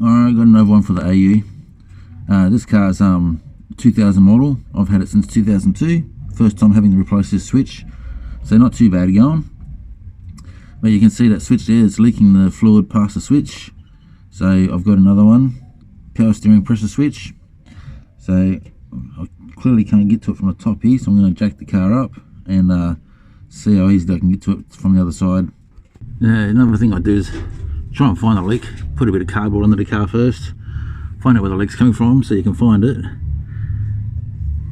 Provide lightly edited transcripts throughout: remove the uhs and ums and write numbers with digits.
Alright, got another one for the AU. This car's 2000 model. I've had it since 2002. First time having to replace this switch, so not too bad going. But you can see that switch there, it's leaking the fluid past the switch. So I've got another one, power steering pressure switch. So I clearly can't get to it from the top here, so I'm going to jack the car up and see how easy I can get to it from the other side. Another thing I do is try and find a leak, put a bit of cardboard under the car first, find out where the leak's coming from so you can find it.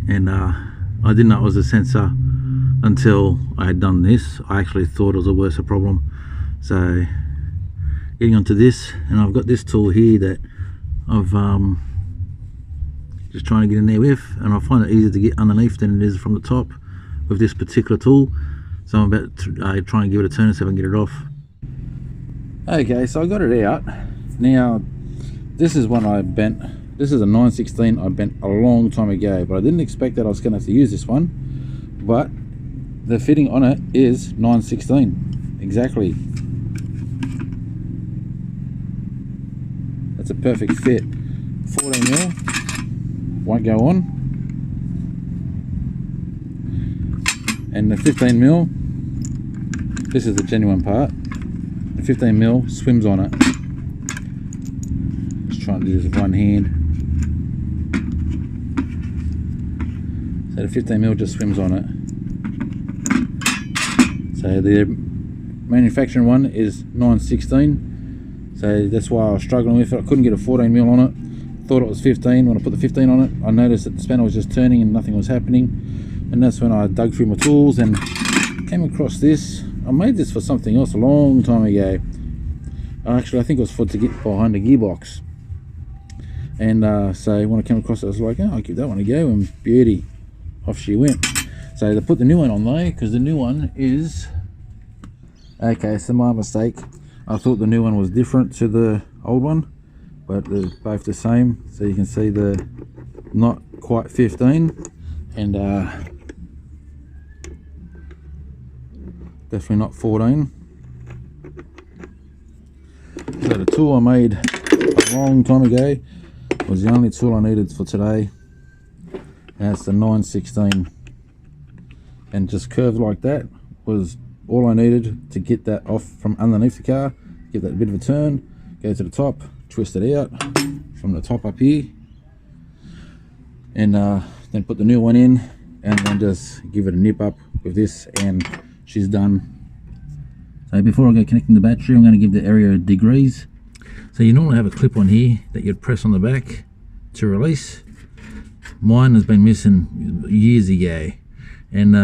And I didn't know it was a sensor until I had done this. I actually thought it was a worse problem. So getting onto this, and I've got this tool here that I've just trying to get in there with, and I find it easier to get underneath than it is from the top with this particular tool. So I'm about to try and give it a turn and see if I can get it off. Okay, so I got it out. Now this is one I bent. This is a 916 I bent a long time ago, but I didn't expect that I was going to have to use this one. But the fitting on it is 916 exactly. That's a perfect fit. 14mm won't go on, and the 15mm, this is the genuine part. The 15mm swims on it. Just trying to do this with one hand. So the 15mm just swims on it. So the manufacturing one is 916. So that's why I was struggling with it. I couldn't get a 14mm on it. Thought it was 15. When I put the 15 on it, I noticed that the spanner was just turning and nothing was happening. And that's when I dug through my tools and came across this. I made this for something else a long time ago. Actually, I think it was to get behind the gearbox. And so when I came across it, I was like, oh, I'll give that one a go, and beauty, off she went. So they put the new one on there, because the new one is... Okay, so my mistake. I thought the new one was different to the old one, but they're both the same. So you can see the not quite 15, and definitely not 14. So the tool I made a long time ago was the only tool I needed for today. And it's the 916, and just curved like that was all I needed to get that off from underneath the car. Give that a bit of a turn, go to the top, twist it out from the top up here, and then put the new one in, and then just give it a nip up with this, and she's done. So before I go connecting the battery, I'm going to give the area degrees. So you normally have a clip on here that you'd press on the back to release. Mine has been missing years ago, and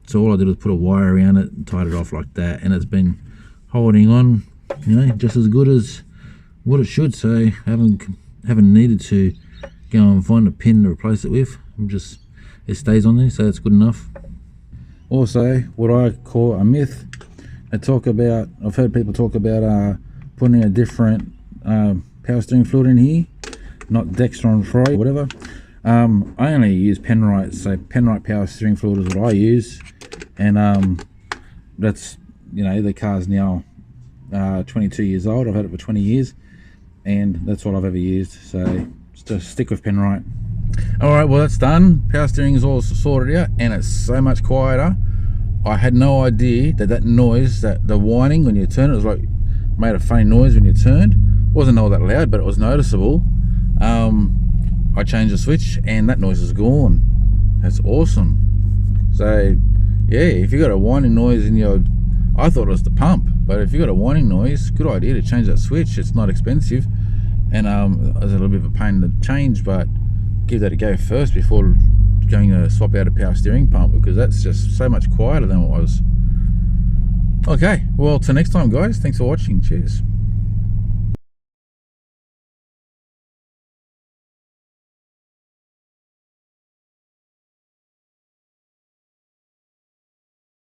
so all I did was put a wire around it and tied it off like that, and it's been holding on, you know, just as good as what it should. So I haven't needed to go and find a pin to replace it with. It stays on there, so that's good enough. Also, what I call a myth, I've heard people talk about putting a different power steering fluid in here, not Dextron Fry, whatever. I only use Penrite, so Penrite power steering fluid is what I use, and that's, you know, the car's now 22 years old. I've had it for 20 years, and that's all I've ever used, so just stick with Penrite. Alright, well, that's done. Power steering is all sorted out, and it's so much quieter. I had no idea that noise, that the whining when you turn it, was like, made a funny noise when you turned. Wasn't all that loud, but it was noticeable. I changed the switch and that noise is gone. That's awesome. So yeah, if you got a whining noise in your, I thought it was the pump, but if you got a whining noise, good idea to change that switch. It's not expensive, and it's a little bit of a pain to change, but give that a go first before going to swap out a power steering pump, because that's just so much quieter than it was. Okay, well, till next time guys, thanks for watching. Cheers.